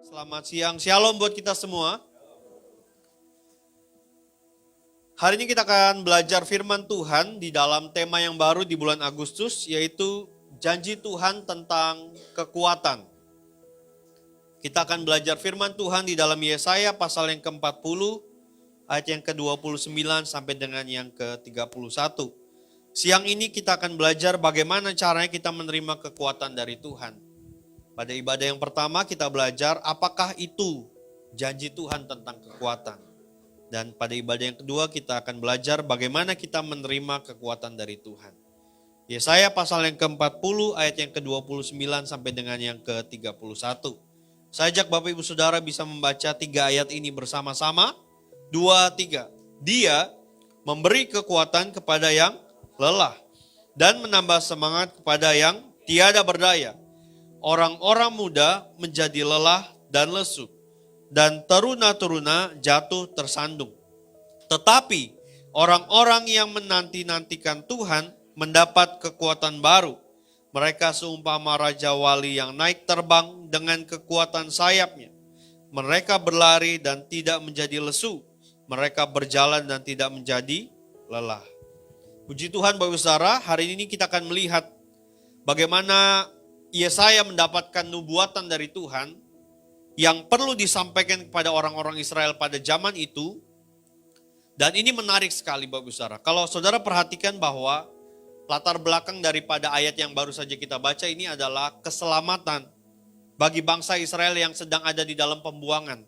Selamat siang, shalom buat kita semua. Hari ini kita akan belajar firman Tuhan di dalam tema yang baru di bulan Agustus, yaitu janji Tuhan tentang kekuatan. Kita akan belajar firman Tuhan di dalam Yesaya pasal yang ke-40, ayat yang ke-29 sampai dengan yang ke-31. Siang ini kita akan belajar bagaimana caranya kita menerima kekuatan dari Tuhan. Pada ibadah yang pertama kita belajar apakah itu janji Tuhan tentang kekuatan. Dan pada ibadah yang kedua kita akan belajar bagaimana kita menerima kekuatan dari Tuhan. Yesaya pasal yang ke-40 ayat yang ke-29 sampai dengan yang ke-31. Saya ajak Bapak Ibu Saudara bisa membaca 3 ayat ini bersama-sama. 2, 3. Dia memberi kekuatan kepada yang lelah dan menambah semangat kepada yang tiada berdaya. Orang-orang muda menjadi lelah dan lesu, dan teruna-teruna jatuh tersandung. Tetapi orang-orang yang menanti-nantikan Tuhan mendapat kekuatan baru. Mereka seumpama raja wali yang naik terbang dengan kekuatan sayapnya. Mereka berlari dan tidak menjadi lesu. Mereka berjalan dan tidak menjadi lelah. Puji Tuhan Bapak Ibu Saudara, hari ini kita akan melihat bagaimana Yesaya mendapatkan nubuatan dari Tuhan yang perlu disampaikan kepada orang-orang Israel pada zaman itu. Dan ini menarik sekali Bapak Ibu Saudara. Kalau saudara perhatikan bahwa latar belakang daripada ayat yang baru saja kita baca ini adalah keselamatan bagi bangsa Israel yang sedang ada di dalam pembuangan.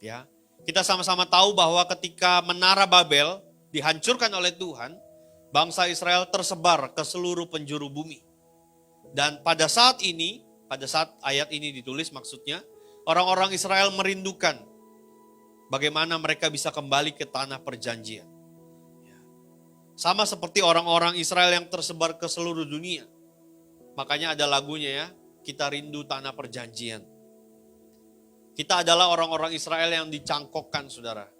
Ya, kita sama-sama tahu bahwa ketika Menara Babel dihancurkan oleh Tuhan, bangsa Israel tersebar ke seluruh penjuru bumi. Dan pada saat ini, pada saat ayat ini ditulis maksudnya, orang-orang Israel merindukan bagaimana mereka bisa kembali ke tanah perjanjian. Sama seperti orang-orang Israel yang tersebar ke seluruh dunia. Makanya ada lagunya ya, kita rindu tanah perjanjian. Kita adalah orang-orang Israel yang dicangkokkan saudara.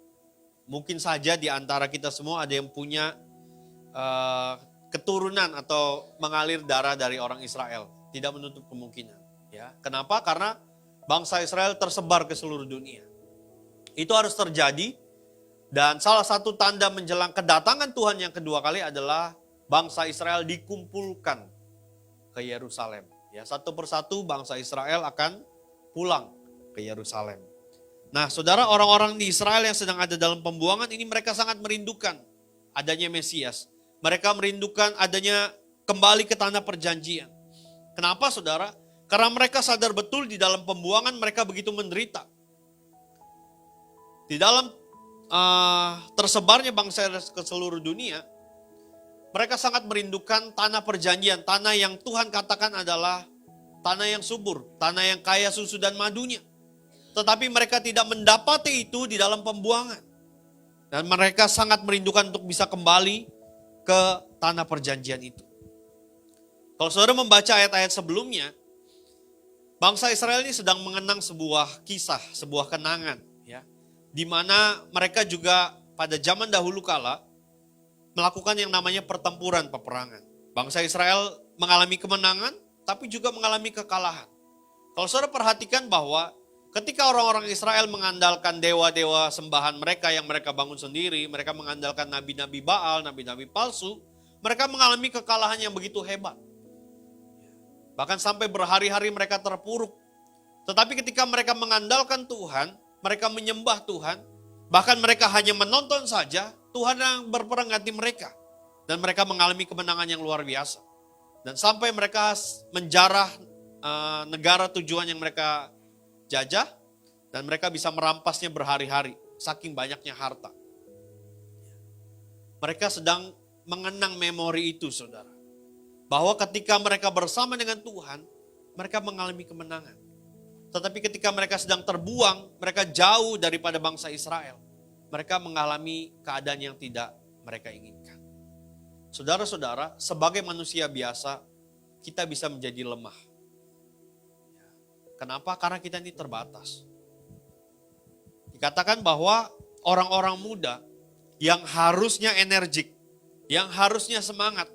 Mungkin saja di antara kita semua ada yang punya keturunan atau mengalir darah dari orang Israel. Tidak menutup kemungkinan. Ya, kenapa? Karena bangsa Israel tersebar ke seluruh dunia. Itu harus terjadi. Dan salah satu tanda menjelang kedatangan Tuhan yang kedua kali adalah bangsa Israel dikumpulkan ke Yerusalem. Ya, satu persatu bangsa Israel akan pulang ke Yerusalem. Nah, saudara, orang-orang di Israel yang sedang ada dalam pembuangan ini mereka sangat merindukan adanya Mesias. Mereka merindukan adanya kembali ke tanah perjanjian. Kenapa saudara? Karena mereka sadar betul di dalam pembuangan mereka begitu menderita. Di dalam tersebarnya bangsa ke seluruh dunia, mereka sangat merindukan tanah perjanjian. Tanah yang Tuhan katakan adalah tanah yang subur, tanah yang kaya susu dan madunya. Tetapi mereka tidak mendapati itu di dalam pembuangan. Dan mereka sangat merindukan untuk bisa kembali ke tanah perjanjian itu. Kalau saudara membaca ayat-ayat sebelumnya, bangsa Israel ini sedang mengenang sebuah kisah, sebuah kenangan, ya, di mana mereka juga pada zaman dahulu kala melakukan yang namanya pertempuran peperangan. Bangsa Israel mengalami kemenangan, tapi juga mengalami kekalahan. Kalau saudara perhatikan bahwa ketika orang-orang Israel mengandalkan dewa-dewa sembahan mereka yang mereka bangun sendiri, mereka mengandalkan nabi-nabi Baal, nabi-nabi palsu, mereka mengalami kekalahan yang begitu hebat. Bahkan sampai berhari-hari mereka terpuruk. Tetapi ketika mereka mengandalkan Tuhan, mereka menyembah Tuhan, bahkan mereka hanya menonton saja, Tuhan yang berperang ganti mereka. Dan mereka mengalami kemenangan yang luar biasa. Dan sampai mereka menjarah negara tujuan yang mereka jajah, dan mereka bisa merampasnya berhari-hari, saking banyaknya harta. Mereka sedang mengenang memori itu, saudara. Bahwa ketika mereka bersama dengan Tuhan, mereka mengalami kemenangan. Tetapi ketika mereka sedang terbuang, mereka jauh daripada bangsa Israel. Mereka mengalami keadaan yang tidak mereka inginkan. Saudara-saudara, sebagai manusia biasa, kita bisa menjadi lemah. Kenapa? Karena kita ini terbatas. Dikatakan bahwa orang-orang muda yang harusnya energik, yang harusnya semangat,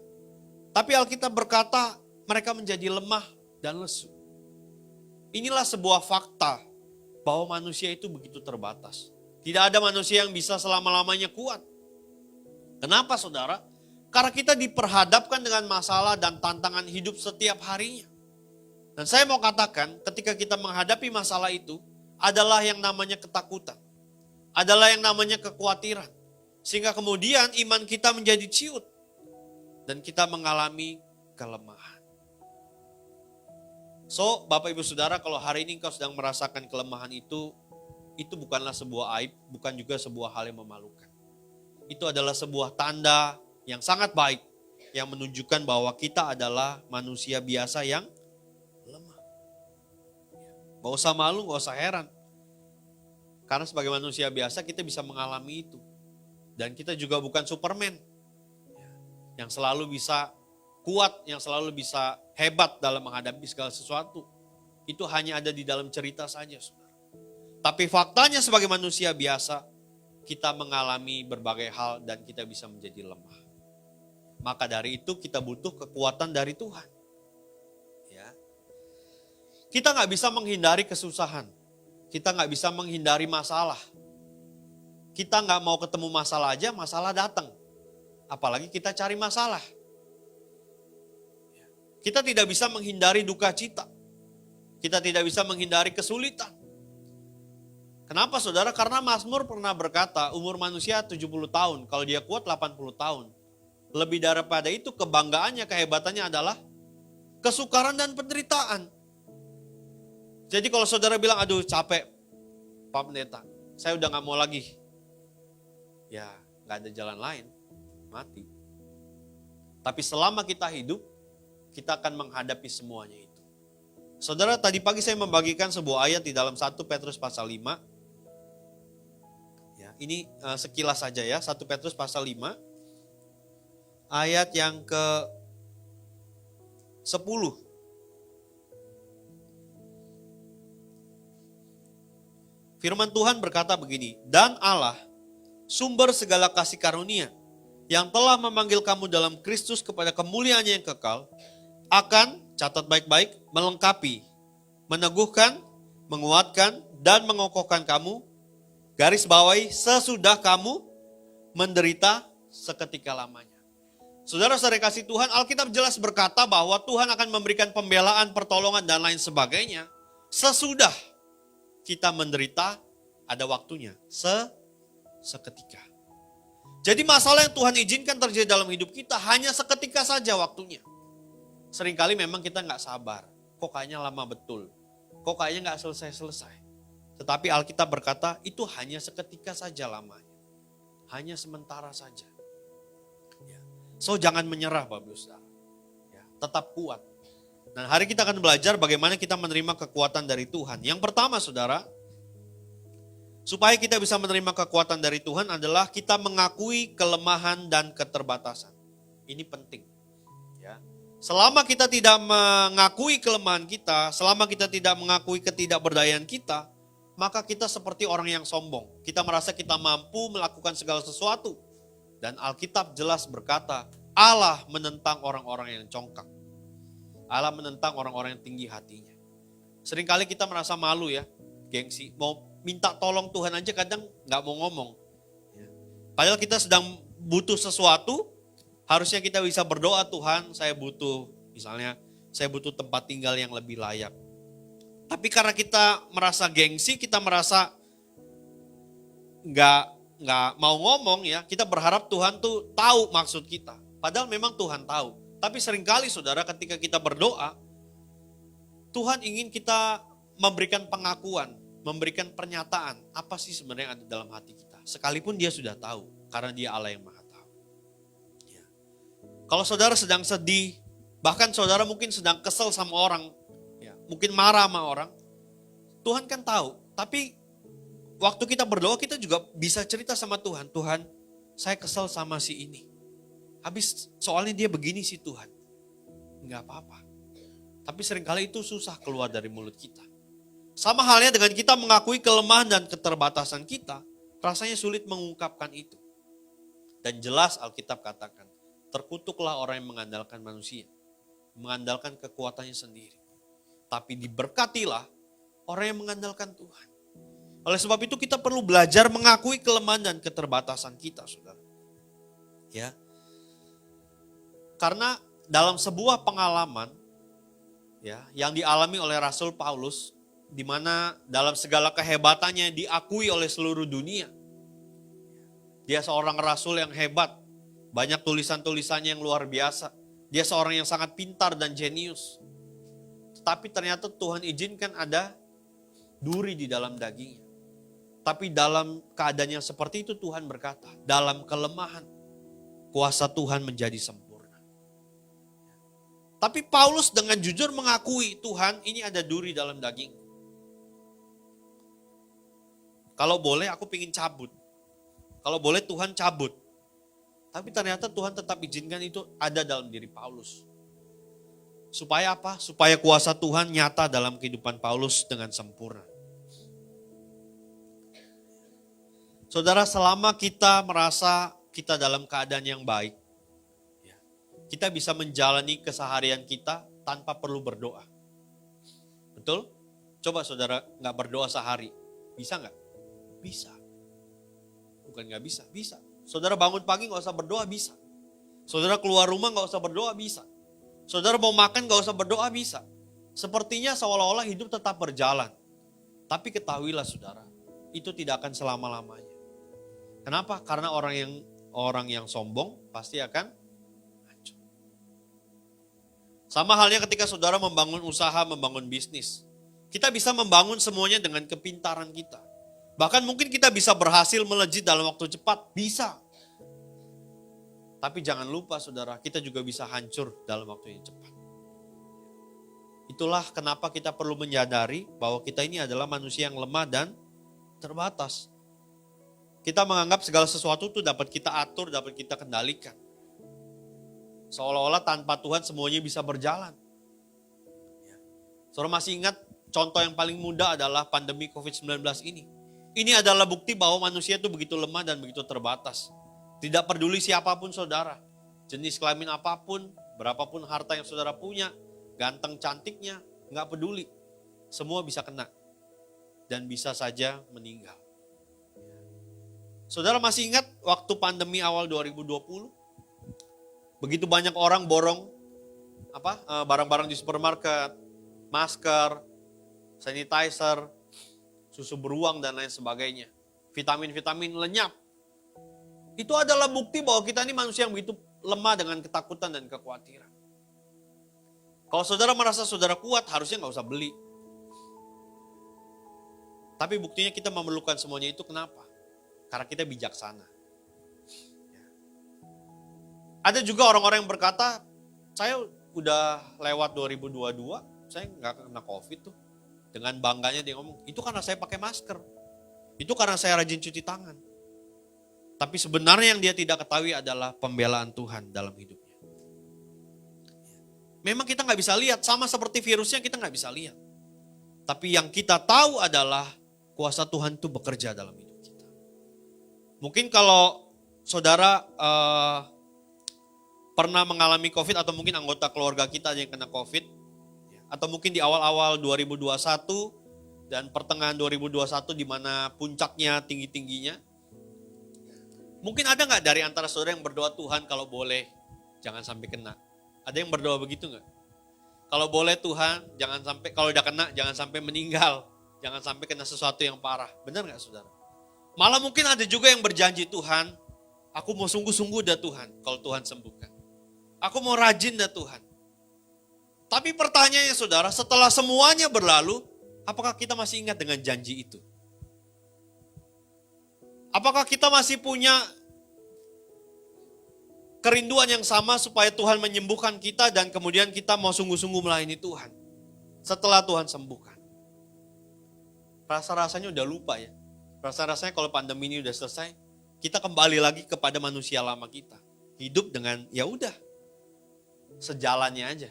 tapi Alkitab berkata mereka menjadi lemah dan lesu. Inilah sebuah fakta bahwa manusia itu begitu terbatas. Tidak ada manusia yang bisa selama-lamanya kuat. Kenapa saudara? Karena kita diperhadapkan dengan masalah dan tantangan hidup setiap harinya. Dan saya mau katakan, ketika kita menghadapi masalah itu, adalah yang namanya ketakutan. Adalah yang namanya kekhawatiran. Sehingga kemudian iman kita menjadi ciut. Dan kita mengalami kelemahan. So, Bapak Ibu Saudara, kalau hari ini engkau sedang merasakan kelemahan itu bukanlah sebuah aib, bukan juga sebuah hal yang memalukan. Itu adalah sebuah tanda yang sangat baik, yang menunjukkan bahwa kita adalah manusia biasa yang lemah. Gak usah malu, gak usah heran. Karena sebagai manusia biasa kita bisa mengalami itu. Dan kita juga bukan Superman, yang selalu bisa kuat, yang selalu bisa hebat dalam menghadapi segala sesuatu. Itu hanya ada di dalam cerita saja, saudara. Tapi faktanya sebagai manusia biasa, kita mengalami berbagai hal dan kita bisa menjadi lemah. Maka dari itu kita butuh kekuatan dari Tuhan. Ya. Kita nggak bisa menghindari kesusahan. Kita nggak bisa menghindari masalah. Kita nggak mau ketemu masalah aja, masalah datang. Apalagi kita cari masalah. Kita tidak bisa menghindari duka cita. Kita tidak bisa menghindari kesulitan. Kenapa saudara? Karena Mazmur pernah berkata umur manusia 70 tahun. Kalau dia kuat 80 tahun. Lebih daripada itu kebanggaannya, kehebatannya adalah kesukaran dan penderitaan. Jadi kalau saudara bilang, aduh capek Pak Pendeta, saya udah gak mau lagi. Ya gak ada jalan lain, mati. Tapi selama kita hidup, kita akan menghadapi semuanya itu. Saudara, tadi pagi saya membagikan sebuah ayat di dalam 1 Petrus pasal 5. Ya, ini sekilas saja ya, 1 Petrus pasal 5. Ayat yang ke-10. Firman Tuhan berkata begini, dan Allah, sumber segala kasih karunia, yang telah memanggil kamu dalam Kristus kepada kemuliaan-Nya yang kekal, akan, catat baik-baik, melengkapi, meneguhkan, menguatkan, dan mengokohkan kamu, garis bawahi, sesudah kamu menderita seketika lamanya. Saudara-saudara kasih Tuhan, Alkitab jelas berkata bahwa Tuhan akan memberikan pembelaan, pertolongan, dan lain sebagainya, sesudah kita menderita, ada waktunya, seketika. Jadi masalah yang Tuhan izinkan terjadi dalam hidup kita hanya seketika saja waktunya. Seringkali memang kita nggak sabar. Kok kayaknya lama betul. Kok kayaknya nggak selesai-selesai. Tetapi Alkitab berkata itu hanya seketika saja lamanya. Hanya sementara saja. Ya. So jangan menyerah Bapak Saudara. Ya, tetap kuat. Dan hari kita akan belajar bagaimana kita menerima kekuatan dari Tuhan. Yang pertama saudara, supaya kita bisa menerima kekuatan dari Tuhan adalah kita mengakui kelemahan dan keterbatasan. Ini penting. Ya. Selama kita tidak mengakui kelemahan kita, selama kita tidak mengakui ketidakberdayaan kita, maka kita seperti orang yang sombong. Kita merasa kita mampu melakukan segala sesuatu. Dan Alkitab jelas berkata, Allah menentang orang-orang yang congkak. Allah menentang orang-orang yang tinggi hatinya. Seringkali kita merasa malu ya, gengsi. Mau minta tolong Tuhan aja kadang gak mau ngomong. Padahal kita sedang butuh sesuatu, harusnya kita bisa berdoa, Tuhan saya butuh, misalnya saya butuh tempat tinggal yang lebih layak. Tapi karena kita merasa gengsi, kita merasa nggak mau ngomong ya, kita berharap Tuhan tuh tahu maksud kita. Padahal memang Tuhan tahu. Tapi seringkali saudara ketika kita berdoa, Tuhan ingin kita memberikan pengakuan, memberikan pernyataan apa sih sebenarnya yang ada dalam hati kita. Sekalipun dia sudah tahu, karena dia Allah yang maha tahu. Ya. Kalau saudara sedang sedih, bahkan saudara mungkin sedang kesel sama orang, ya, mungkin marah sama orang, Tuhan kan tahu. Tapi waktu kita berdoa kita juga bisa cerita sama Tuhan, Tuhan saya kesel sama si ini. Habis soalnya dia begini sih Tuhan. Enggak apa-apa. Tapi seringkali itu susah keluar dari mulut kita. Sama halnya dengan kita mengakui kelemahan dan keterbatasan kita, rasanya sulit mengungkapkan itu. Dan jelas Alkitab katakan, terkutuklah orang yang mengandalkan manusia. Mengandalkan kekuatannya sendiri. Tapi diberkatilah orang yang mengandalkan Tuhan. Oleh sebab itu kita perlu belajar mengakui kelemahan dan keterbatasan kita, saudara. Ya, karena dalam sebuah pengalaman ya yang dialami oleh Rasul Paulus, di mana dalam segala kehebatannya diakui oleh seluruh dunia. Dia seorang rasul yang hebat, banyak tulisan-tulisannya yang luar biasa. Dia seorang yang sangat pintar dan jenius. Tetapi ternyata Tuhan izinkan ada duri di dalam dagingnya. Tapi dalam keadaan yang seperti itu Tuhan berkata, dalam kelemahan kuasa Tuhan menjadi sempurna. Tapi Paulus dengan jujur mengakui, Tuhan ini ada duri dalam daging. Kalau boleh aku ingin cabut. Kalau boleh Tuhan cabut. Tapi ternyata Tuhan tetap izinkan itu ada dalam diri Paulus. Supaya apa? Supaya kuasa Tuhan nyata dalam kehidupan Paulus dengan sempurna. Saudara, selama kita merasa kita dalam keadaan yang baik, kita bisa menjalani keseharian kita tanpa perlu berdoa. Betul? Coba saudara gak berdoa sehari. Bisa gak? Bisa. Bukan gak bisa, bisa. Saudara bangun pagi gak usah berdoa, bisa. Saudara keluar rumah gak usah berdoa, bisa. Saudara mau makan gak usah berdoa, bisa. Sepertinya seolah-olah hidup tetap berjalan. Tapi ketahuilah saudara, itu tidak akan selama-lamanya. Kenapa? Karena orang yang sombong pasti akan hancur. Sama halnya ketika saudara membangun usaha, membangun bisnis. Kita bisa membangun semuanya dengan kepintaran kita. Bahkan mungkin kita bisa berhasil melejit dalam waktu cepat, bisa. Tapi jangan lupa saudara, kita juga bisa hancur dalam waktu yang cepat. Itulah kenapa kita perlu menyadari bahwa kita ini adalah manusia yang lemah dan terbatas. Kita menganggap segala sesuatu itu dapat kita atur, dapat kita kendalikan. Seolah-olah tanpa Tuhan semuanya bisa berjalan. Saudara masih ingat contoh yang paling mudah adalah pandemi COVID-19 ini. Ini adalah bukti bahwa manusia itu begitu lemah dan begitu terbatas. Tidak peduli siapapun saudara, jenis kelamin apapun, berapapun harta yang saudara punya, ganteng cantiknya, nggak peduli. Semua bisa kena dan bisa saja meninggal. Saudara masih ingat waktu pandemi awal 2020? Begitu banyak orang borong barang-barang di supermarket, masker, sanitizer, susu beruang dan lain sebagainya. Vitamin-vitamin lenyap. Itu adalah bukti bahwa kita ini manusia yang begitu lemah dengan ketakutan dan kekhawatiran. Kalau saudara merasa saudara kuat, harusnya nggak usah beli. Tapi buktinya kita memerlukan semuanya itu kenapa? Karena kita bijaksana. Ada juga orang-orang yang berkata, saya udah lewat 2022, saya nggak kena COVID tuh. Dengan bangganya dia ngomong, itu karena saya pakai masker. Itu karena saya rajin cuci tangan. Tapi sebenarnya yang dia tidak ketahui adalah pembelaan Tuhan dalam hidupnya. Memang kita nggak bisa lihat, sama seperti virusnya kita nggak bisa lihat. Tapi yang kita tahu adalah kuasa Tuhan itu bekerja dalam hidup kita. Mungkin kalau saudara pernah mengalami COVID atau mungkin anggota keluarga kita yang kena COVID, atau mungkin di awal-awal 2021 dan pertengahan 2021 di mana puncaknya tinggi-tingginya, mungkin ada nggak dari antara saudara yang berdoa, Tuhan kalau boleh jangan sampai kena? Ada yang berdoa begitu nggak? Kalau boleh Tuhan jangan sampai, kalau udah kena jangan sampai meninggal, jangan sampai kena sesuatu yang parah. Benar nggak saudara? Malah mungkin ada juga yang berjanji, Tuhan aku mau sungguh-sungguh dah Tuhan kalau Tuhan sembuhkan. Aku mau rajin dah Tuhan. Tapi pertanyaannya saudara, setelah semuanya berlalu, apakah kita masih ingat dengan janji itu? Apakah kita masih punya kerinduan yang sama supaya Tuhan menyembuhkan kita dan kemudian kita mau sungguh-sungguh melayani Tuhan setelah Tuhan sembuhkan? Rasa-rasanya udah lupa ya. Rasa-rasanya kalau pandemi ini udah selesai, kita kembali lagi kepada manusia lama kita. Hidup dengan ya udah sejalannya aja.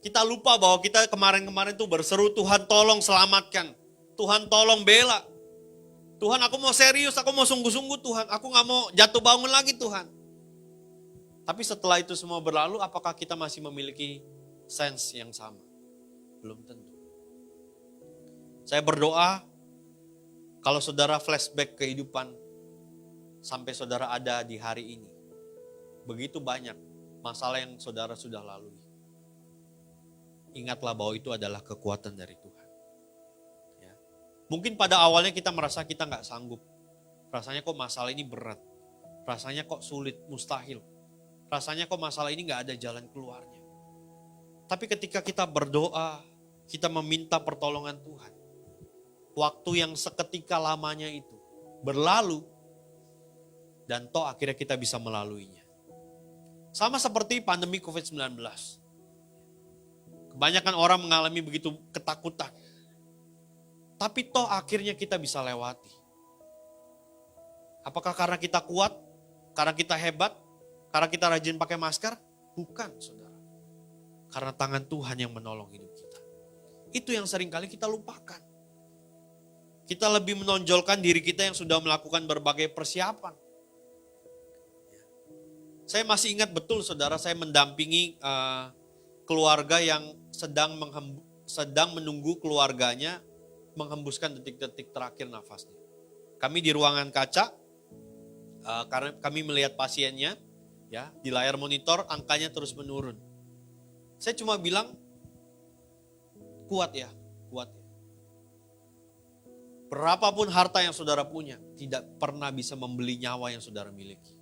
Kita lupa bahwa kita kemarin-kemarin tuh berseru, Tuhan tolong selamatkan. Tuhan tolong bela. Tuhan aku mau serius, aku mau sungguh-sungguh Tuhan. Aku gak mau jatuh bangun lagi Tuhan. Tapi setelah itu semua berlalu, apakah kita masih memiliki sense yang sama? Belum tentu. Saya berdoa kalau saudara flashback kehidupan sampai saudara ada di hari ini. Begitu banyak masalah yang saudara sudah lalui. Ingatlah bahwa itu adalah kekuatan dari Tuhan. Ya. Mungkin pada awalnya kita merasa kita nggak sanggup. Rasanya kok masalah ini berat. Rasanya kok sulit, mustahil. Rasanya kok masalah ini nggak ada jalan keluarnya. Tapi ketika kita berdoa, kita meminta pertolongan Tuhan. Waktu yang seketika lamanya itu berlalu dan toh akhirnya kita bisa melaluinya. Sama seperti pandemi COVID-19. Kebanyakan orang mengalami begitu ketakutan. Tapi toh akhirnya kita bisa lewati. Apakah karena kita kuat? Karena kita hebat? Karena kita rajin pakai masker? Bukan, saudara. Karena tangan Tuhan yang menolong hidup kita. Itu yang seringkali kita lupakan. Kita lebih menonjolkan diri kita yang sudah melakukan berbagai persiapan. Saya masih ingat betul, saudara, saya mendampingi keluarga yang sedang menunggu keluarganya menghembuskan detik-detik terakhir nafasnya. Kami di ruangan kaca, karena kami melihat pasiennya, ya di layar monitor angkanya terus menurun. Saya cuma bilang, kuat ya, kuat ya. Berapapun harta yang saudara punya, tidak pernah bisa membeli nyawa yang saudara miliki.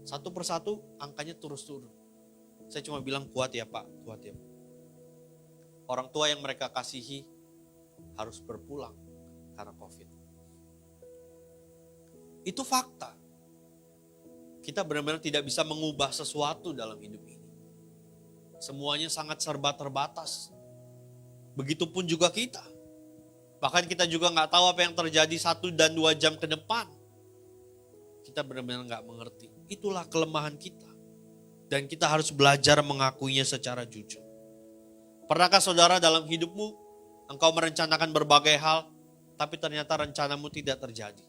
Satu persatu angkanya terus turun. Saya cuma bilang kuat ya Pak, kuat ya. Orang tua yang mereka kasihi harus berpulang karena COVID. Itu fakta. Kita benar-benar tidak bisa mengubah sesuatu dalam hidup ini. Semuanya sangat serba terbatas. Begitupun juga kita. Bahkan kita juga nggak tahu apa yang terjadi 1 dan 2 jam ke depan. Kita benar-benar nggak mengerti. Itulah kelemahan kita. Dan kita harus belajar mengakuinya secara jujur. Pernahkah saudara dalam hidupmu, engkau merencanakan berbagai hal, tapi ternyata rencanamu tidak terjadi.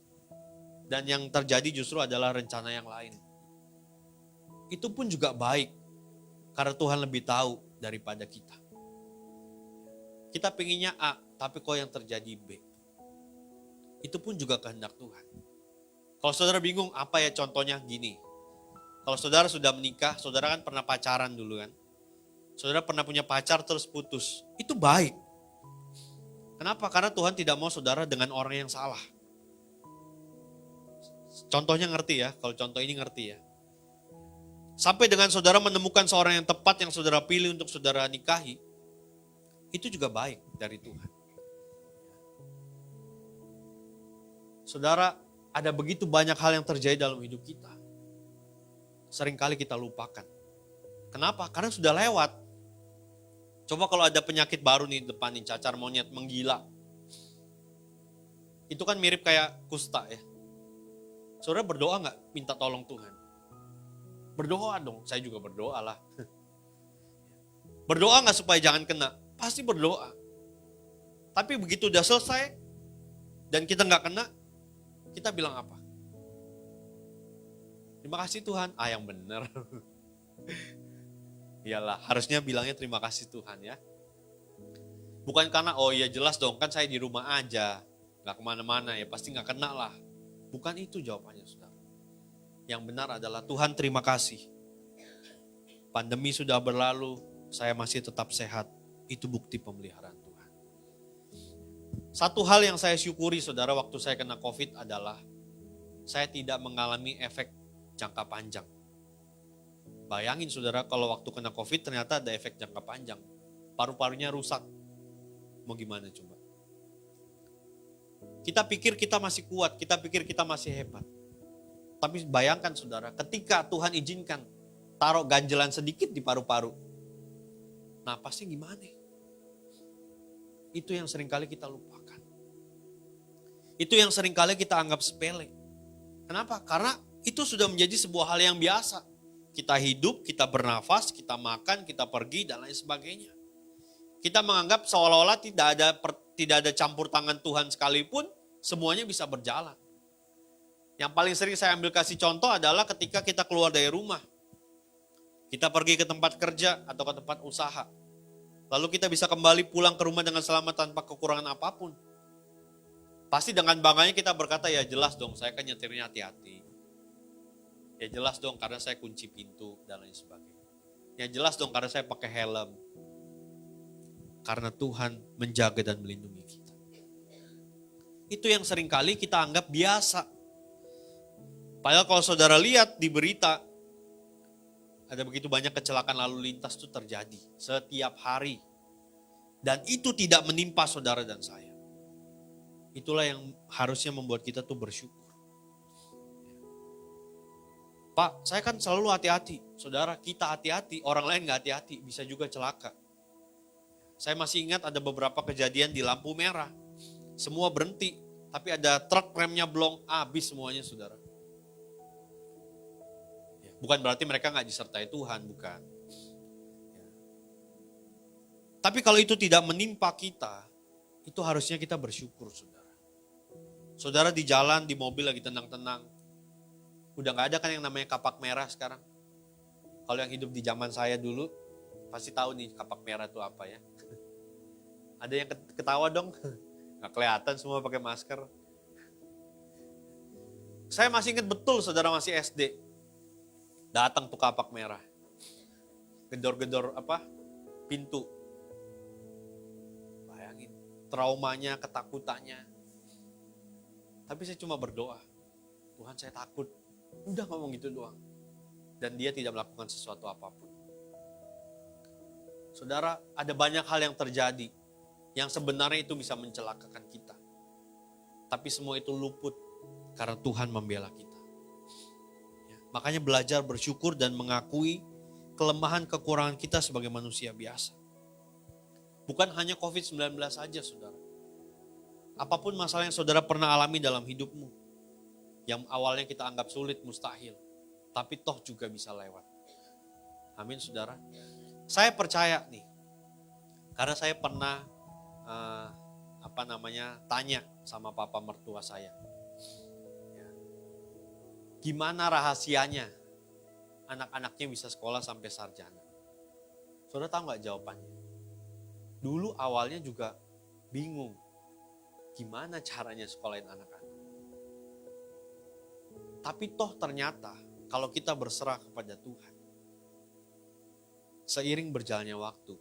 Dan yang terjadi justru adalah rencana yang lain. Itu pun juga baik. Karena Tuhan lebih tahu daripada kita. Kita pinginnya A, tapi kok yang terjadi B. Itu pun juga kehendak Tuhan. Kalau saudara bingung, apa ya contohnya? Gini. Kalau saudara sudah menikah, saudara kan pernah pacaran dulu kan. Saudara pernah punya pacar terus putus. Itu baik. Kenapa? Karena Tuhan tidak mau saudara dengan orang yang salah. Contohnya ngerti ya, kalau contoh ini ngerti ya. Sampai dengan saudara menemukan seorang yang tepat yang saudara pilih untuk saudara nikahi. Itu juga baik dari Tuhan. Saudara, ada begitu banyak hal yang terjadi dalam hidup kita. Seringkali kita lupakan. Kenapa? Karena sudah lewat. Coba kalau ada penyakit baru nih depan nih, cacar monyet, menggila. Itu kan mirip kayak kusta ya. Saudara berdoa gak minta tolong Tuhan? Berdoa dong, saya juga berdoa lah. Berdoa gak supaya jangan kena? Pasti berdoa. Tapi begitu udah selesai, dan kita gak kena, kita bilang apa? Terima kasih Tuhan. Yang benar. Iyalah, harusnya bilangnya terima kasih Tuhan ya. Bukan karena, oh iya jelas dong, kan saya di rumah aja. Gak kemana-mana ya, pasti gak kena lah. Bukan itu jawabannya saudara. Yang benar adalah Tuhan terima kasih. Pandemi sudah berlalu, saya masih tetap sehat. Itu bukti pemeliharaan Tuhan. Satu hal yang saya syukuri saudara waktu saya kena COVID adalah saya tidak mengalami efek jangka panjang. Bayangin saudara kalau waktu kena COVID ternyata ada efek jangka panjang. Paru-parunya rusak. Mau gimana coba? Kita pikir kita masih kuat, kita pikir kita masih hebat. Tapi bayangkan saudara, ketika Tuhan izinkan taruh ganjelan sedikit di paru-paru. Napasnya gimana? Itu yang seringkali kita lupakan. Itu yang seringkali kita anggap sepele. Kenapa? Karena itu sudah menjadi sebuah hal yang biasa. Kita hidup, kita bernafas, kita makan, kita pergi, dan lain sebagainya. Kita menganggap seolah-olah tidak ada campur tangan Tuhan sekalipun, semuanya bisa berjalan. Yang paling sering saya ambil kasih contoh adalah ketika kita keluar dari rumah. Kita pergi ke tempat kerja atau ke tempat usaha. Lalu kita bisa kembali pulang ke rumah dengan selamat tanpa kekurangan apapun. Pasti dengan bangganya kita berkata, ya jelas dong saya kan nyetirnya hati-hati. Ya jelas dong karena saya kunci pintu dan lain sebagainya. Ya jelas dong karena saya pakai helm. Karena Tuhan menjaga dan melindungi kita. Itu yang seringkali kita anggap biasa. Padahal kalau saudara lihat di berita, ada begitu banyak kecelakaan lalu lintas itu terjadi setiap hari. Dan itu tidak menimpa saudara dan saya. Itulah yang harusnya membuat kita tuh bersyukur. Pak, saya kan selalu hati-hati. Saudara, kita hati-hati, orang lain gak hati-hati, bisa juga celaka. Saya masih ingat ada beberapa kejadian di lampu merah. Semua berhenti, tapi ada truk remnya blong, habis semuanya saudara. Bukan berarti mereka gak disertai Tuhan, bukan. Tapi kalau itu tidak menimpa kita, itu harusnya kita bersyukur saudara. Saudara di jalan, di mobil lagi tenang-tenang. Udah gak ada kan yang namanya kapak merah sekarang. Kalau yang hidup di zaman saya dulu, pasti tahu nih kapak merah itu apa ya. Ada yang ketawa dong. Gak kelihatan semua pakai masker. Saya masih ingat betul saudara masih SD. Datang tuh kapak merah. Gedor-gedor pintu. Bayangin. Traumanya, ketakutannya. Tapi saya cuma berdoa. Tuhan saya takut. Udah ngomong gitu doang. Dan dia tidak melakukan sesuatu apapun. Saudara, ada banyak hal yang terjadi. Yang sebenarnya itu bisa mencelakakan kita. Tapi semua itu luput karena Tuhan membela kita. Ya, makanya belajar bersyukur dan mengakui kelemahan kekurangan kita sebagai manusia biasa. Bukan hanya COVID-19 saja saudara. Apapun masalah yang saudara pernah alami dalam hidupmu. Yang awalnya kita anggap sulit, mustahil. Tapi toh juga bisa lewat. Amin saudara. Saya percaya nih. Karena saya pernah tanya sama papa mertua saya. Ya. Gimana rahasianya anak-anaknya bisa sekolah sampai sarjana? Saudara tahu gak jawabannya? Dulu awalnya juga bingung. Gimana caranya sekolahin anak-anak? Tapi toh ternyata kalau kita berserah kepada Tuhan, seiring berjalannya waktu,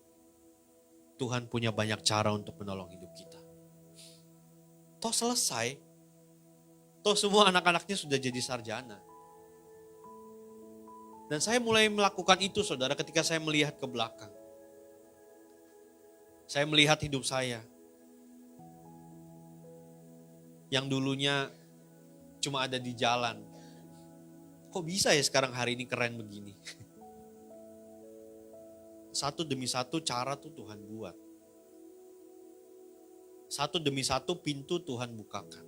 Tuhan punya banyak cara untuk menolong hidup kita. Toh selesai, toh semua anak-anaknya sudah jadi sarjana. Dan saya mulai melakukan itu saudara ketika saya melihat ke belakang. Saya melihat hidup saya. Yang dulunya cuma ada di jalan. Kok bisa ya sekarang hari ini keren begini? Satu demi satu cara tuh Tuhan buat. Satu demi satu pintu Tuhan bukakan.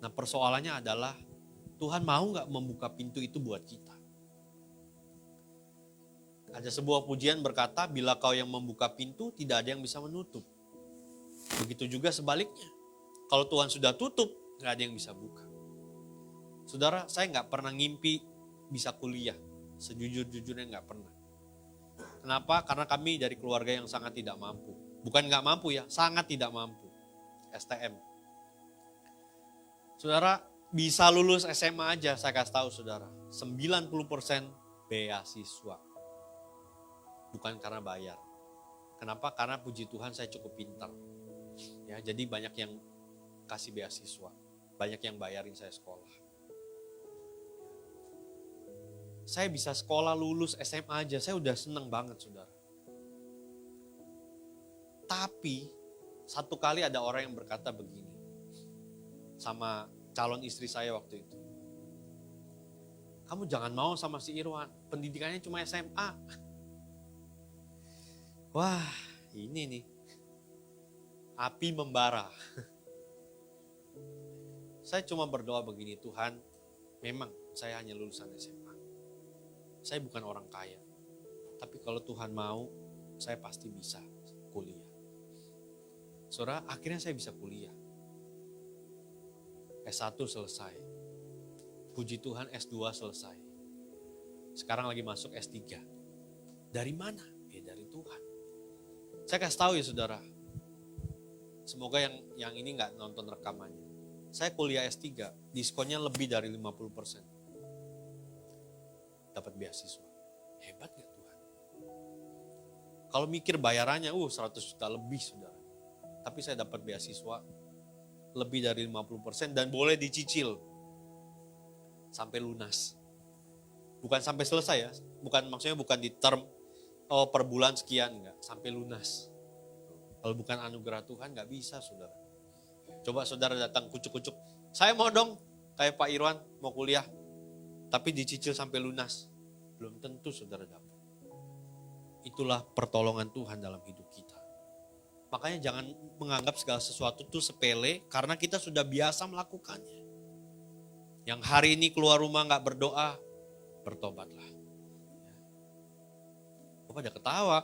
Nah persoalannya adalah Tuhan mau gak membuka pintu itu buat kita? Ada sebuah pujian berkata, bila kau yang membuka pintu tidak ada yang bisa menutup. Begitu juga sebaliknya. Kalau Tuhan sudah tutup, gak ada yang bisa buka. Saudara, saya gak pernah ngimpi bisa kuliah. Sejujur-jujurnya gak pernah. Kenapa? Karena kami dari keluarga yang sangat tidak mampu. Bukan gak mampu ya, sangat tidak mampu. STM. Saudara, bisa lulus SMA aja, saya kasih tahu saudara. 90% beasiswa. Bukan karena bayar. Kenapa? Karena puji Tuhan saya cukup pintar. Ya, jadi banyak yang kasih beasiswa. Banyak yang bayarin saya sekolah. Saya bisa sekolah lulus SMA aja, saya udah seneng banget saudara. Tapi satu kali ada orang yang berkata begini sama calon istri saya waktu itu. Kamu jangan mau sama si Irwan, pendidikannya cuma SMA. Wah ini nih, api membara. Saya cuma berdoa begini, Tuhan memang saya hanya lulusan SMA. Saya bukan orang kaya. Tapi kalau Tuhan mau, saya pasti bisa kuliah. Saudara, akhirnya saya bisa kuliah. S1 selesai. Puji Tuhan S2 selesai. Sekarang lagi masuk S3. Dari mana? Ya dari Tuhan. Saya kasih tahu ya saudara, semoga yang ini nggak nonton rekamannya. Saya kuliah S3, diskonnya lebih dari 50%. Dapat beasiswa. Hebat gak Tuhan? Kalau mikir bayarannya, 100 juta lebih saudara. Tapi saya dapat beasiswa lebih dari 50% dan boleh dicicil sampai lunas. Bukan sampai selesai ya, maksudnya bukan di term, per bulan sekian, enggak, sampai lunas. Kalau bukan anugerah Tuhan nggak bisa saudara. Coba saudara datang kucuk-kucuk, saya mau dong kayak Pak Irwan mau kuliah, tapi dicicil sampai lunas. Belum tentu saudara dapat. Itulah pertolongan Tuhan dalam hidup kita. Makanya jangan menganggap segala sesuatu itu sepele karena kita sudah biasa melakukannya. Yang hari ini keluar rumah nggak berdoa, bertobatlah. Pada ketawa.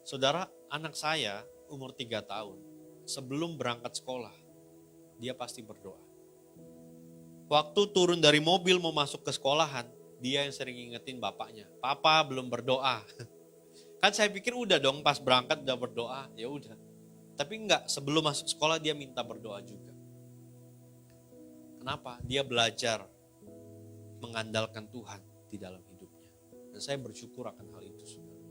Saudara, anak saya umur 3 tahun, sebelum berangkat sekolah, dia pasti berdoa. Waktu turun dari mobil mau masuk ke sekolahan, dia yang sering ingetin bapaknya, "Papa belum berdoa." Kan saya pikir udah dong pas berangkat udah berdoa, ya udah. Tapi enggak, sebelum masuk sekolah dia minta berdoa juga. Kenapa? Dia belajar mengandalkan Tuhan di dalam hidupnya. Dan saya bersyukur akan hal itu, saudara.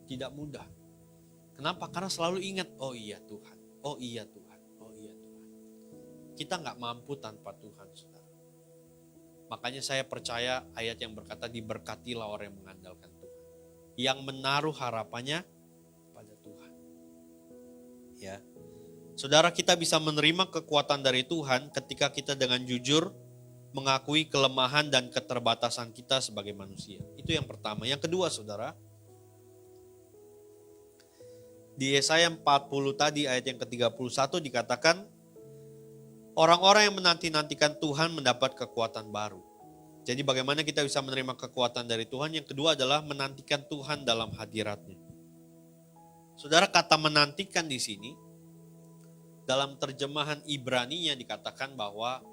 Tidak mudah. Kenapa? Karena selalu ingat, oh iya Tuhan, oh iya Tuhan, oh iya Tuhan. Kita nggak mampu tanpa Tuhan, saudara. Makanya saya percaya ayat yang berkata, diberkatilah orang yang mengandalkan Tuhan. Yang menaruh harapannya pada Tuhan. Ya, saudara, kita bisa menerima kekuatan dari Tuhan ketika kita dengan jujur mengakui kelemahan dan keterbatasan kita sebagai manusia. Itu yang pertama. Yang kedua saudara, di Yesaya 40 tadi ayat yang ke-31 dikatakan, orang-orang yang menanti-nantikan Tuhan mendapat kekuatan baru. Jadi bagaimana kita bisa menerima kekuatan dari Tuhan? Yang kedua adalah menantikan Tuhan dalam hadiratnya. Saudara, kata menantikan di sini, dalam terjemahan Ibrani-nya dikatakan bahwa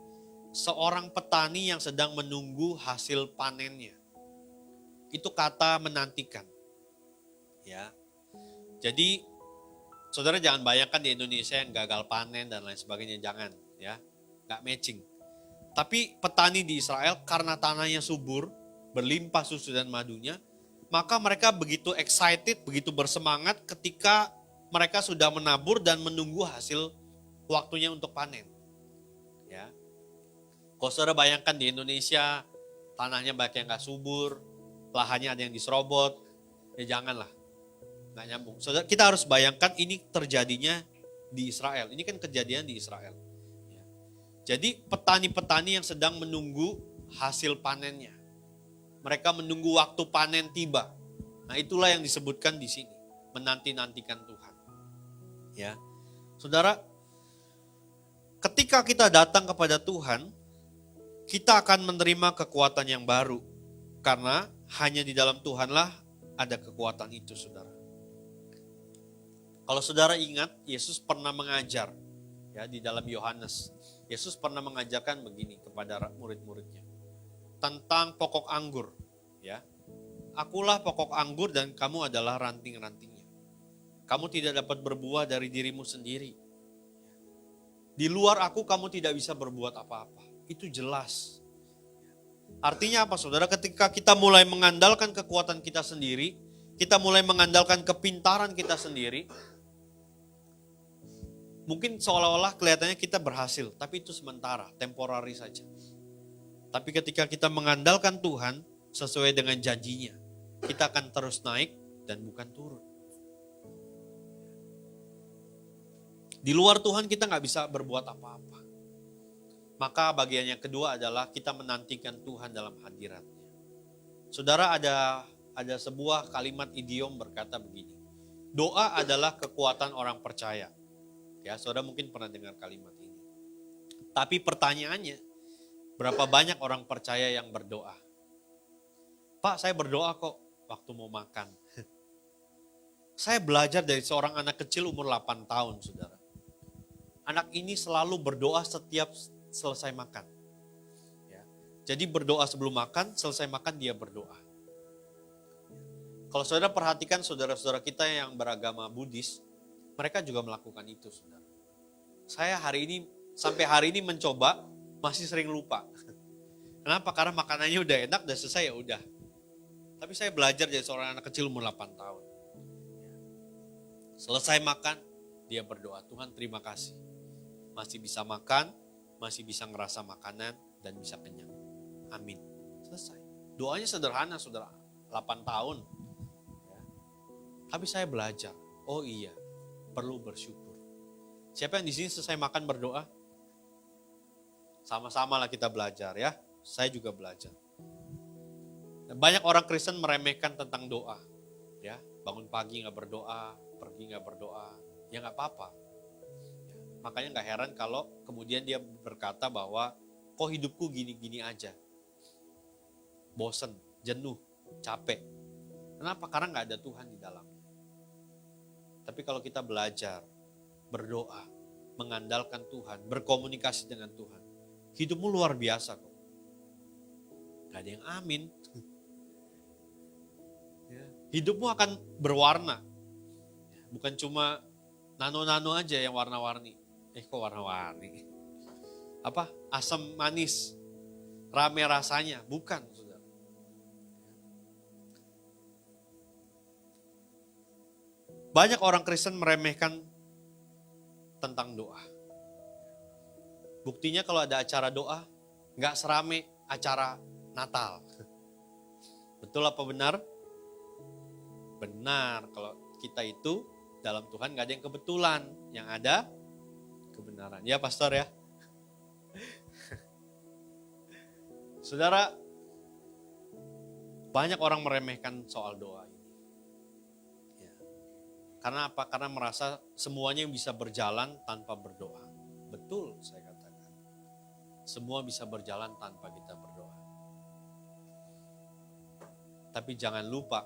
seorang petani yang sedang menunggu hasil panennya. Itu kata menantikan. Ya. Jadi saudara jangan bayangkan di Indonesia yang gagal panen dan lain sebagainya, jangan ya. Enggak matching. Tapi petani di Israel karena tanahnya subur, berlimpah susu dan madunya, maka mereka begitu excited, begitu bersemangat ketika mereka sudah menabur dan menunggu hasil waktunya untuk panen. Ya. Kalau saudara bayangkan di Indonesia, tanahnya banyak yang gak subur, lahannya ada yang diserobot, ya janganlah, gak nyambung. Saudara, kita harus bayangkan ini terjadinya di Israel, ini kan kejadian di Israel. Jadi petani-petani yang sedang menunggu hasil panennya. Mereka menunggu waktu panen tiba. Nah itulah yang disebutkan di sini, menanti-nantikan Tuhan. Ya, saudara, ketika kita datang kepada Tuhan, kita akan menerima kekuatan yang baru. Karena hanya di dalam Tuhanlah ada kekuatan itu, saudara. Kalau saudara ingat, Yesus pernah mengajar ya di dalam Yohanes. Yesus pernah mengajarkan begini kepada murid-muridnya. Tentang pokok anggur. Ya, akulah pokok anggur dan kamu adalah ranting-rantingnya. Kamu tidak dapat berbuah dari dirimu sendiri. Di luar aku kamu tidak bisa berbuat apa-apa. Itu jelas. Artinya apa saudara? Ketika kita mulai mengandalkan kekuatan kita sendiri, kita mulai mengandalkan kepintaran kita sendiri, mungkin seolah-olah kelihatannya kita berhasil, tapi itu sementara, temporary saja. Tapi ketika kita mengandalkan Tuhan sesuai dengan janjinya, kita akan terus naik dan bukan turun. Di luar Tuhan kita nggak bisa berbuat apa-apa. Maka bagian yang kedua adalah kita menantikan Tuhan dalam hadiratnya. Saudara, ada sebuah kalimat idiom berkata begini. Doa adalah kekuatan orang percaya. Ya, saudara mungkin pernah dengar kalimat ini. Tapi pertanyaannya, berapa banyak orang percaya yang berdoa? Pak, saya berdoa kok waktu mau makan. Saya belajar dari seorang anak kecil umur 8 tahun, saudara. Anak ini selalu berdoa setiap selesai makan. Ya. Jadi berdoa sebelum makan, selesai makan dia berdoa. Kalau saudara perhatikan saudara-saudara kita yang beragama Buddhis, mereka juga melakukan itu, saudara. Saya sampai hari ini mencoba, masih sering lupa. Kenapa? Karena makanannya udah enak, udah selesai ya udah. Tapi saya belajar jadi seorang anak kecil umur 8 tahun. Selesai makan, dia berdoa, Tuhan terima kasih. Masih bisa makan, masih bisa ngerasa makanan, dan bisa kenyang. Amin. Selesai. Doanya sederhana, saudara. 8 tahun. Ya. Tapi saya belajar, oh iya, perlu bersyukur. Siapa yang di sini selesai makan berdoa? Sama-sama lah kita belajar ya. Saya juga belajar. Banyak orang Kristen meremehkan tentang doa. Ya, bangun pagi nggak berdoa, pergi nggak berdoa, ya nggak apa-apa. Ya, makanya nggak heran kalau kemudian dia berkata bahwa kok hidupku gini-gini aja. Bosen, jenuh, capek. Kenapa? Karena nggak ada Tuhan di dalamnya. Tapi kalau kita belajar, berdoa, mengandalkan Tuhan, berkomunikasi dengan Tuhan, hidupmu luar biasa kok. Gak ada yang amin. Hidupmu akan berwarna. Bukan cuma nano-nano aja yang warna-warni. Kok warna-warni? Apa? Asam manis. Rame rasanya. Bukan, saudara. Banyak orang Kristen meremehkan tentang doa. Buktinya kalau ada acara doa, gak serame acara Natal. Betul apa benar? Benar, kalau kita itu dalam Tuhan gak ada yang kebetulan. Yang ada kebenaran. Ya pastor ya. Saudara, banyak orang meremehkan soal doa ini. Ya. Karena apa? Karena merasa semuanya bisa berjalan tanpa berdoa. Betul saya katakan. Semua bisa berjalan tanpa kita berdoa. Tapi jangan lupa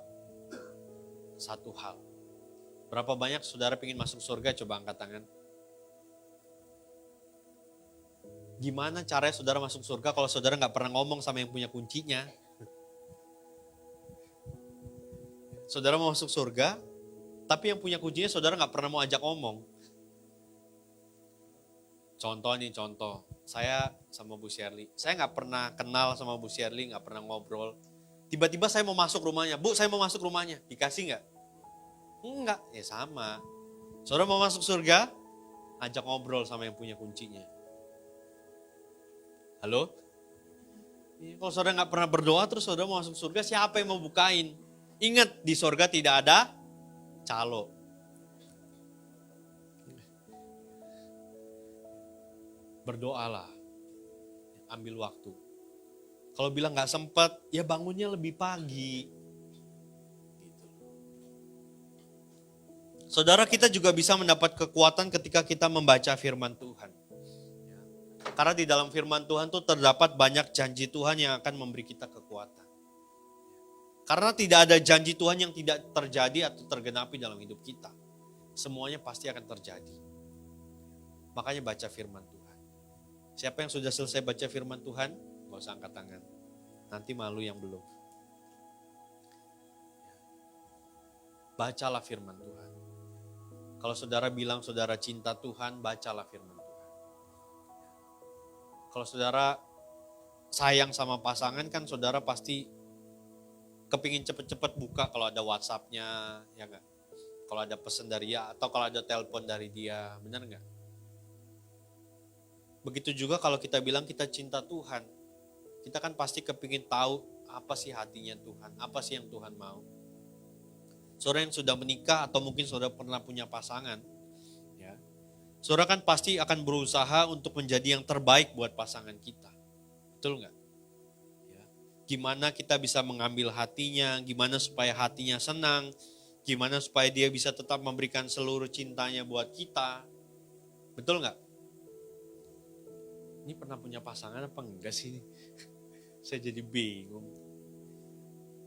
satu hal. Berapa banyak saudara ingin masuk surga? Coba angkat tangan. Gimana caranya saudara masuk surga kalau saudara gak pernah ngomong sama yang punya kuncinya? Saudara mau masuk surga, tapi yang punya kuncinya saudara gak pernah mau ajak ngomong. Contoh. Saya sama Bu Shirley. Saya gak pernah kenal sama Bu Shirley, gak pernah ngobrol. Tiba-tiba saya mau masuk rumahnya. Bu, saya mau masuk rumahnya. Dikasih gak? Enggak, ya sama. Saudara mau masuk surga, ajak ngobrol sama yang punya kuncinya. Halo? Kalau saudara gak pernah berdoa, terus saudara mau masuk surga, siapa yang mau bukain? Ingat, di surga tidak ada calo. Berdoalah. Ambil waktu. Kalau bilang gak sempat, ya bangunnya lebih pagi. Gitu. Saudara, kita juga bisa mendapat kekuatan ketika kita membaca firman Tuhan. Karena di dalam firman Tuhan itu terdapat banyak janji Tuhan yang akan memberi kita kekuatan. Karena tidak ada janji Tuhan yang tidak terjadi atau tergenapi dalam hidup kita. Semuanya pasti akan terjadi. Makanya baca firman Tuhan. Siapa yang sudah selesai baca firman Tuhan? Gak usah angkat tangan. Nanti malu yang belum. Bacalah firman Tuhan. Kalau saudara bilang saudara cinta Tuhan, bacalah firman Tuhan. Kalau saudara sayang sama pasangan kan saudara pasti kepingin cepet-cepet buka kalau ada WhatsApp-nya, ya enggak? Kalau ada pesan dari dia atau kalau ada telepon dari dia, benar enggak? Begitu juga kalau kita bilang kita cinta Tuhan, kita kan pasti kepingin tahu apa sih hatinya Tuhan, apa sih yang Tuhan mau. Saudara yang sudah menikah atau mungkin saudara pernah punya pasangan, ya, saudara kan pasti akan berusaha untuk menjadi yang terbaik buat pasangan kita. Betul enggak? Ya. Gimana kita bisa mengambil hatinya, gimana supaya hatinya senang, gimana supaya dia bisa tetap memberikan seluruh cintanya buat kita. Betul enggak? Ini pernah punya pasangan apa enggak sih? Saya jadi bingung.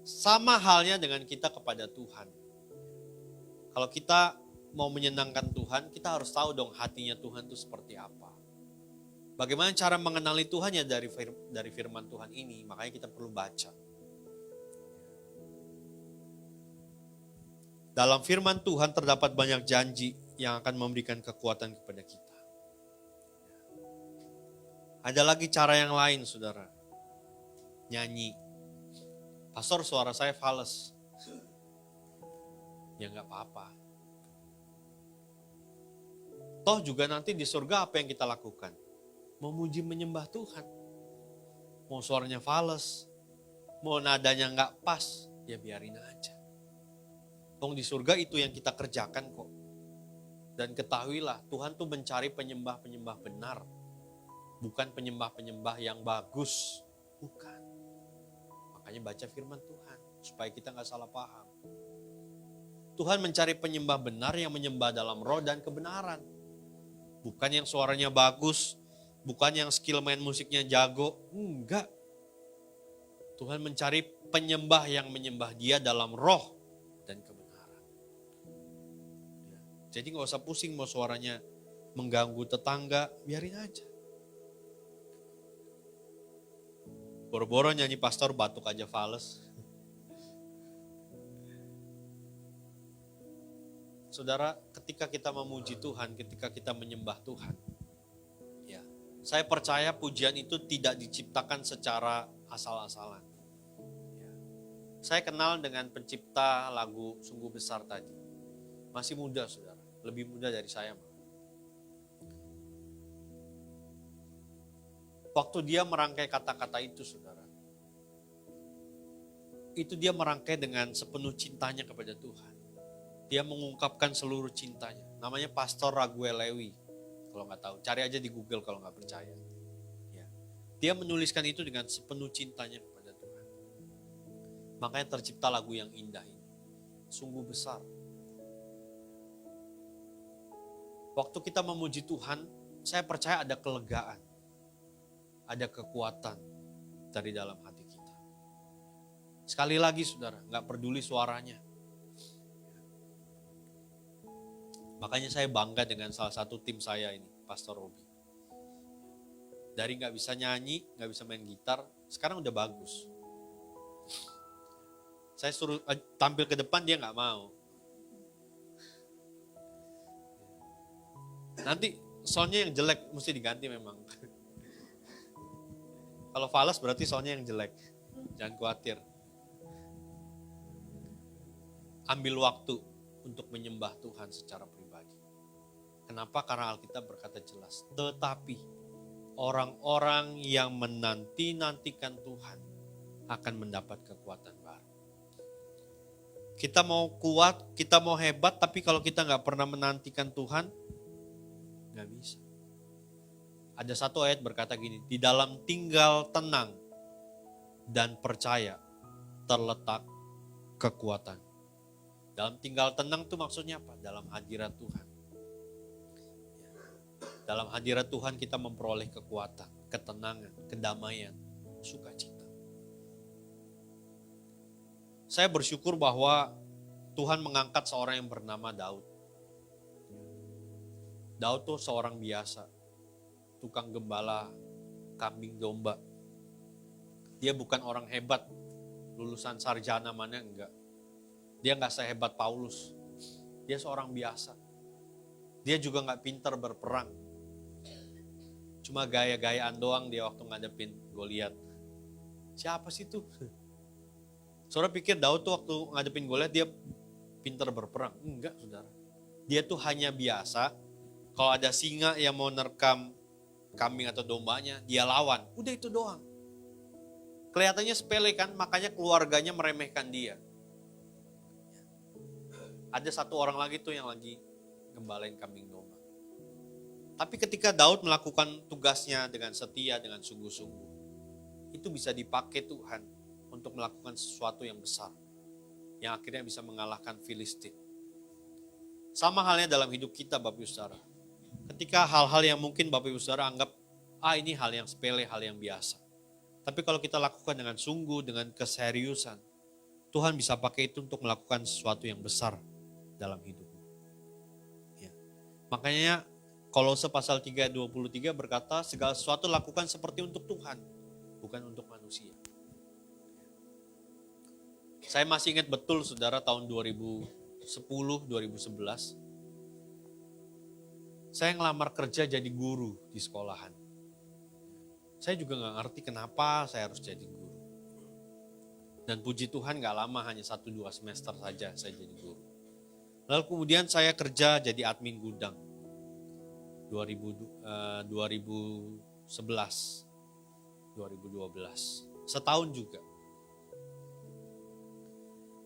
Sama halnya dengan kita kepada Tuhan. Kalau kita mau menyenangkan Tuhan, kita harus tahu dong hatinya Tuhan itu seperti apa. Bagaimana cara mengenali Tuhan ya dari firman Tuhan ini, makanya kita perlu baca. Dalam firman Tuhan terdapat banyak janji yang akan memberikan kekuatan kepada kita. Ada lagi cara yang lain, saudara. Nyanyi. Pastor, suara saya fales. Ya nggak apa-apa. Toh juga nanti di surga apa yang kita lakukan? Memuji menyembah Tuhan. Mau suaranya fales, mau nadanya nggak pas, ya biarin aja. Di surga itu yang kita kerjakan kok. Dan ketahuilah, Tuhan tuh mencari penyembah-penyembah benar. Bukan penyembah-penyembah yang bagus. Bukan. Makanya baca firman Tuhan, supaya kita gak salah paham. Tuhan mencari penyembah benar yang menyembah dalam roh dan kebenaran. Bukan yang suaranya bagus, bukan yang skill main musiknya jago. Enggak. Tuhan mencari penyembah yang menyembah Dia dalam roh dan kebenaran. Jadi gak usah pusing mau suaranya mengganggu tetangga, biarin aja. Boro-boro nyanyi pastor batuk aja fales. Saudara, ketika kita memuji Tuhan, ketika kita menyembah Tuhan, ya, saya percaya pujian itu tidak diciptakan secara asal-asalan. Ya. Saya kenal dengan pencipta lagu Sungguh Besar tadi. Masih muda, saudara. Lebih muda dari saya. Waktu dia merangkai kata-kata itu, saudara. Itu dia merangkai dengan sepenuh cintanya kepada Tuhan. Dia mengungkapkan seluruh cintanya. Namanya Pastor Raguel Lewi. Kalau nggak tahu, cari aja di Google kalau nggak percaya. Ya. Dia menuliskan itu dengan sepenuh cintanya kepada Tuhan. Makanya tercipta lagu yang indah ini. Sungguh besar. Waktu kita memuji Tuhan, saya percaya ada kelegaan. Ada kekuatan dari dalam hati kita. Sekali lagi saudara, gak peduli suaranya. Makanya saya bangga dengan salah satu tim saya ini, Pastor Robi. Dari gak bisa nyanyi, gak bisa main gitar, sekarang udah bagus. Saya suruh tampil ke depan, dia gak mau. Nanti soundnya yang jelek mesti diganti memang. Kalau fals berarti soundnya yang jelek. Jangan khawatir. Ambil waktu untuk menyembah Tuhan secara pribadi. Kenapa? Karena Alkitab berkata jelas. Tetapi orang-orang yang menanti-nantikan Tuhan akan mendapat kekuatan baru. Kita mau kuat, kita mau hebat, tapi kalau kita gak pernah menantikan Tuhan, gak bisa. Ada satu ayat berkata gini, di dalam tinggal tenang dan percaya terletak kekuatan. Dalam tinggal tenang itu maksudnya apa? Dalam hadirat Tuhan. Dalam hadirat Tuhan kita memperoleh kekuatan, ketenangan, kedamaian, sukacita. Saya bersyukur bahwa Tuhan mengangkat seorang yang bernama Daud. Daud tuh seorang biasa, tukang gembala, kambing domba. Dia bukan orang hebat, lulusan sarjana mana enggak. Dia enggak sehebat Paulus, dia seorang biasa. Dia juga enggak pintar berperang. Cuma gaya-gayaan doang dia waktu ngadepin Goliat. Siapa sih itu? Saudara pikir Daud tuh waktu ngadepin Goliat dia pintar berperang? Enggak, saudara. Dia tuh hanya biasa. Kalau ada singa yang mau nerkam kambing atau dombanya, dia lawan. Udah itu doang. Kelihatannya sepele kan, makanya keluarganya meremehkan dia. Ada satu orang lagi tuh yang lagi gembalain kambing domba. Tapi ketika Daud melakukan tugasnya dengan setia, dengan sungguh-sungguh, itu bisa dipakai Tuhan untuk melakukan sesuatu yang besar. Yang akhirnya bisa mengalahkan Filistin. Sama halnya dalam hidup kita, Bapak Ibu Saudara. Ketika hal-hal yang mungkin Bapak Ibu Saudara anggap, ini hal yang sepele, hal yang biasa. Tapi kalau kita lakukan dengan sungguh, dengan keseriusan, Tuhan bisa pakai itu untuk melakukan sesuatu yang besar dalam hidupmu. Ya. Makanya Kolose pasal 3:23 berkata, segala sesuatu lakukan seperti untuk Tuhan, bukan untuk manusia. Saya masih ingat betul saudara tahun 2010 2011, saya ngelamar kerja jadi guru di sekolahan. Saya juga nggak ngerti kenapa saya harus jadi guru. Dan puji Tuhan nggak lama, hanya 1-2 semester saja saya jadi guru. Lalu kemudian saya kerja jadi admin gudang 2011, 2012, setahun juga.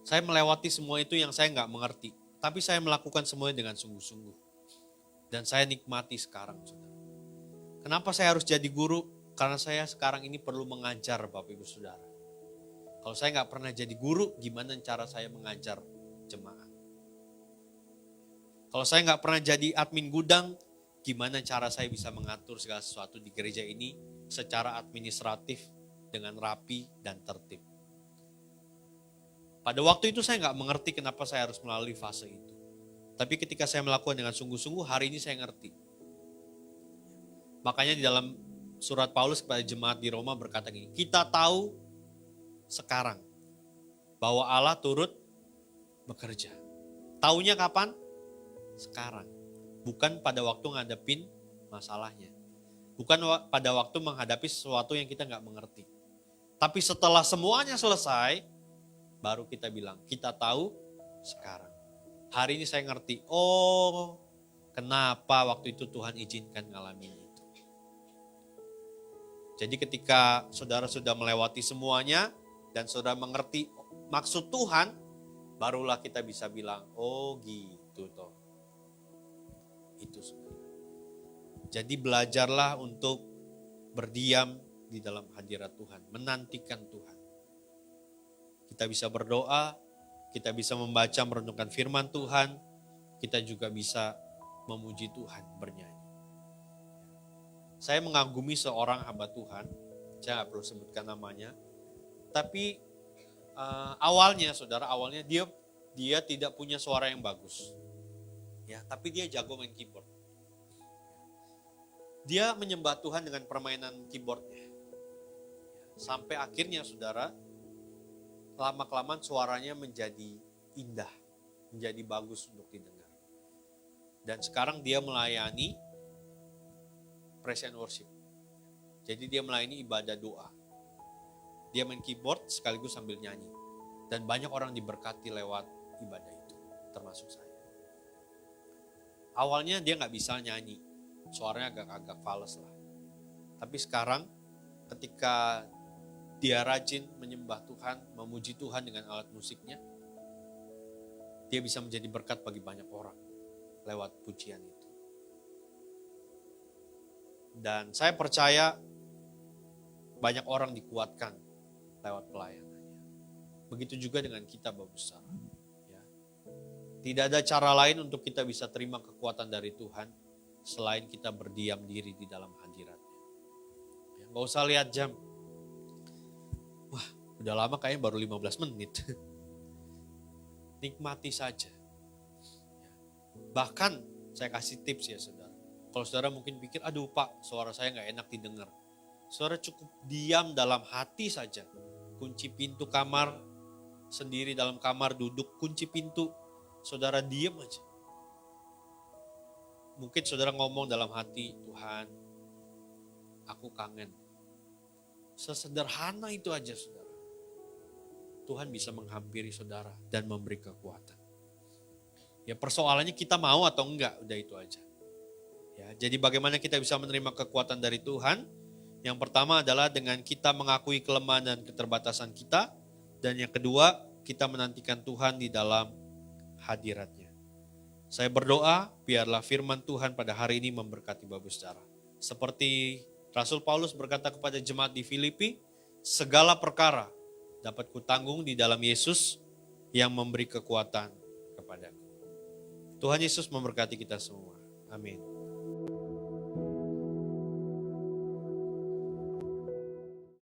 Saya melewati semua itu yang saya nggak mengerti, tapi saya melakukan semuanya dengan sungguh-sungguh. Dan saya nikmati sekarang, saudara. Kenapa saya harus jadi guru? Karena saya sekarang ini perlu mengajar, Bapak Ibu Saudara. Kalau saya nggak pernah jadi guru, gimana cara saya mengajar jemaat? Kalau saya nggak pernah jadi admin gudang, gimana cara saya bisa mengatur segala sesuatu di gereja ini secara administratif dengan rapi dan tertib? Pada waktu itu saya nggak mengerti kenapa saya harus melalui fase itu. Tapi ketika saya melakukan dengan sungguh-sungguh, hari ini saya ngerti. Makanya di dalam surat Paulus kepada jemaat di Roma berkata gini, kita tahu sekarang bahwa Allah turut bekerja. Taunya kapan? Sekarang. Bukan pada waktu ngadepin masalahnya. Bukan pada waktu menghadapi sesuatu yang kita nggak mengerti. Tapi setelah semuanya selesai, baru kita bilang, kita tahu sekarang. Hari ini saya ngerti, oh kenapa waktu itu Tuhan izinkan ngalamin itu. Jadi ketika saudara sudah melewati semuanya, dan saudara mengerti maksud Tuhan, barulah kita bisa bilang, oh gitu toh. Itu saudara. Jadi belajarlah untuk berdiam di dalam hadirat Tuhan, menantikan Tuhan. Kita bisa berdoa, kita bisa membaca, merenungkan firman Tuhan, kita juga bisa memuji Tuhan, bernyanyi. Saya mengagumi seorang hamba Tuhan, saya nggak perlu sebutkan namanya, tapi awalnya dia tidak punya suara yang bagus, ya, tapi dia jago main keyboard. Dia menyembah Tuhan dengan permainan keyboardnya, sampai akhirnya saudara, lama-kelamaan suaranya menjadi indah, menjadi bagus untuk didengar. Dan sekarang dia melayani praise and worship. Jadi dia melayani ibadah doa. Dia main keyboard sekaligus sambil nyanyi. Dan banyak orang diberkati lewat ibadah itu, termasuk saya. Awalnya dia nggak bisa nyanyi, suaranya agak-agak fals lah. Tapi sekarang ketika dia rajin menyembah Tuhan, memuji Tuhan dengan alat musiknya, dia bisa menjadi berkat bagi banyak orang lewat pujian itu. Dan saya percaya banyak orang dikuatkan lewat pelayanannya. Begitu juga dengan kita, Bapak Besar. Ya. Tidak ada cara lain untuk kita bisa terima kekuatan dari Tuhan selain kita berdiam diri di dalam hadirat-Nya. Ya, gak usah lihat jam. Wah, udah lama kayaknya baru 15 menit. Nikmati saja. Bahkan saya kasih tips ya saudara. Kalau saudara mungkin pikir, aduh Pak, suara saya gak enak didengar. Saudara cukup diam dalam hati saja. Kunci pintu kamar sendiri dalam kamar, duduk, kunci pintu. Saudara diam aja. Mungkin saudara ngomong dalam hati, Tuhan, aku kangen. Sesederhana itu aja saudara. Tuhan bisa menghampiri saudara dan memberi kekuatan. Ya persoalannya kita mau atau enggak, udah itu aja. Ya, jadi bagaimana kita bisa menerima kekuatan dari Tuhan? Yang pertama adalah dengan kita mengakui kelemahan dan keterbatasan kita. Dan yang kedua, kita menantikan Tuhan di dalam hadirat-Nya. Saya berdoa, biarlah firman Tuhan pada hari ini memberkati Bapak Saudara. Seperti Rasul Paulus berkata kepada jemaat di Filipi, segala perkara dapat kutanggung di dalam Yesus yang memberi kekuatan kepadaku. Tuhan Yesus memberkati kita semua. Amin.